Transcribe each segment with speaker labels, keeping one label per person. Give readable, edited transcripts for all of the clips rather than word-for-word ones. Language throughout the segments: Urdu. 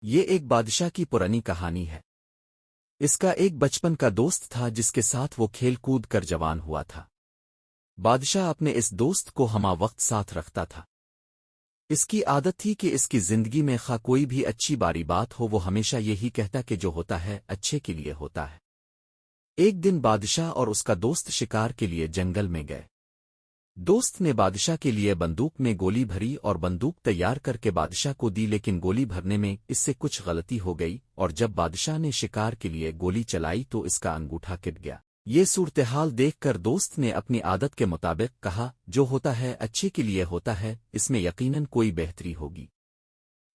Speaker 1: یہ ایک بادشاہ کی پرانی کہانی ہے۔ اس کا ایک بچپن کا دوست تھا جس کے ساتھ وہ کھیل کود کر جوان ہوا تھا۔ بادشاہ اپنے اس دوست کو ہمہ وقت ساتھ رکھتا تھا۔ اس کی عادت تھی کہ اس کی زندگی میں خواہ کوئی بھی اچھی باری بات ہو وہ ہمیشہ یہی کہتا کہ جو ہوتا ہے اچھے کے لیے ہوتا ہے۔ ایک دن بادشاہ اور اس کا دوست شکار کے لیے جنگل میں گئے۔ دوست نے بادشاہ کے لیے بندوق میں گولی بھری اور بندوق تیار کر کے بادشاہ کو دی، لیکن گولی بھرنے میں اس سے کچھ غلطی ہو گئی اور جب بادشاہ نے شکار کے لیے گولی چلائی تو اس کا انگوٹھا کٹ گیا۔ یہ صورتحال دیکھ کر دوست نے اپنی عادت کے مطابق کہا، جو ہوتا ہے اچھے کے لیے ہوتا ہے، اس میں یقیناً کوئی بہتری ہوگی۔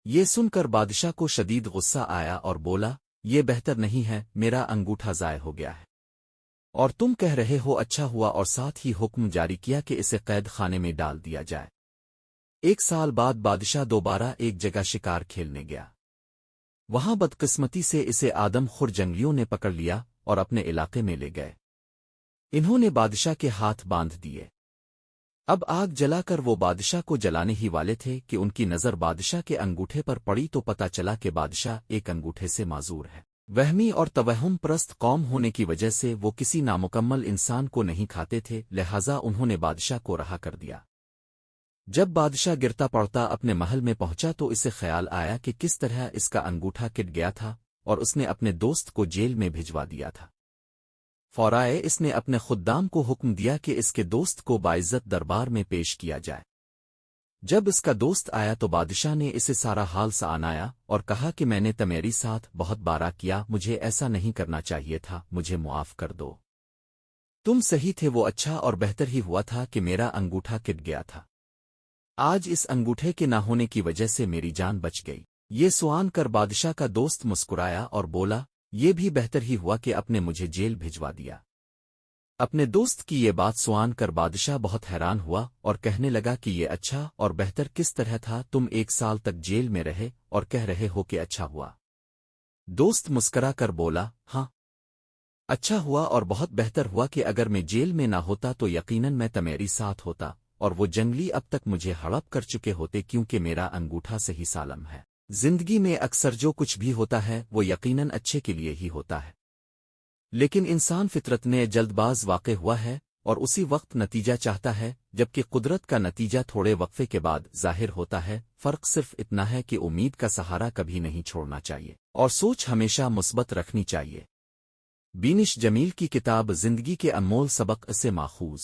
Speaker 1: یہ سن کر بادشاہ کو شدید غصہ آیا اور بولا، یہ بہتر نہیں ہے، میرا انگوٹھا ضائع ہو گیا ہے اور تم کہہ رہے ہو اچھا ہوا، اور ساتھ ہی حکم جاری کیا کہ اسے قید خانے میں ڈال دیا جائے۔ ایک سال بعد بادشاہ دوبارہ ایک جگہ شکار کھیلنے گیا۔ وہاں بدقسمتی سے اسے آدم خور جنگلیوں نے پکڑ لیا اور اپنے علاقے میں لے گئے۔ انہوں نے بادشاہ کے ہاتھ باندھ دیے۔ اب آگ جلا کر وہ بادشاہ کو جلانے ہی والے تھے کہ ان کی نظر بادشاہ کے انگوٹھے پر پڑی تو پتہ چلا کہ بادشاہ ایک انگوٹھے سے معذور ہے۔ وہمی اور توہم پرست قوم ہونے کی وجہ سے وہ کسی نامکمل انسان کو نہیں کھاتے تھے، لہٰذا انہوں نے بادشاہ کو رہا کر دیا۔ جب بادشاہ گرتا پڑتا اپنے محل میں پہنچا تو اسے خیال آیا کہ کس طرح اس کا انگوٹھا کٹ گیا تھا، اور اس نے اپنے دوست کو جیل میں بھجوا دیا تھا۔ فوراً اس نے اپنے خدام کو حکم دیا کہ اس کے دوست کو باعزت دربار میں پیش کیا جائے۔ جب اس کا دوست آیا تو بادشاہ نے اسے سارا حال سنایا اور کہا کہ میں نے تمہاری ساتھ بہت بارا کیا، مجھے ایسا نہیں کرنا چاہیے تھا، مجھے معاف کر دو۔ تم صحیح تھے، وہ اچھا اور بہتر ہی ہوا تھا کہ میرا انگوٹھا کٹ گیا تھا۔ آج اس انگوٹھے کے نہ ہونے کی وجہ سے میری جان بچ گئی۔ یہ سوان کر بادشاہ کا دوست مسکرایا اور بولا، یہ بھی بہتر ہی ہوا کہ اپنے مجھے جیل بھجوا دیا۔ اپنے دوست کی یہ بات سوان کر بادشاہ بہت حیران ہوا اور کہنے لگا کہ یہ اچھا اور بہتر کس طرح تھا؟ تم 1 سال تک جیل میں رہے اور کہہ رہے ہو کہ اچھا ہوا۔ دوست مسکرا کر بولا، ہاں، اچھا ہوا اور بہت بہتر ہوا کہ اگر میں جیل میں نہ ہوتا تو یقیناً میں تمہاری ساتھ ہوتا اور وہ جنگلی اب تک مجھے ہڑپ کر چکے ہوتے، کیونکہ میرا انگوٹھا صحیح سالم ہے۔ زندگی میں اکثر جو کچھ بھی ہوتا ہے وہ یقیناً اچھے کے لیے ہی ہوتا ہے، لیکن انسان فطرت میں جلد باز واقع ہوا ہے اور اسی وقت نتیجہ چاہتا ہے، جبکہ قدرت کا نتیجہ تھوڑے وقفے کے بعد ظاہر ہوتا ہے۔ فرق صرف اتنا ہے کہ امید کا سہارا کبھی نہیں چھوڑنا چاہیے اور سوچ ہمیشہ مثبت رکھنی چاہیے۔ بینش جمیل کی کتاب زندگی کے انمول سبق سے ماخوذ۔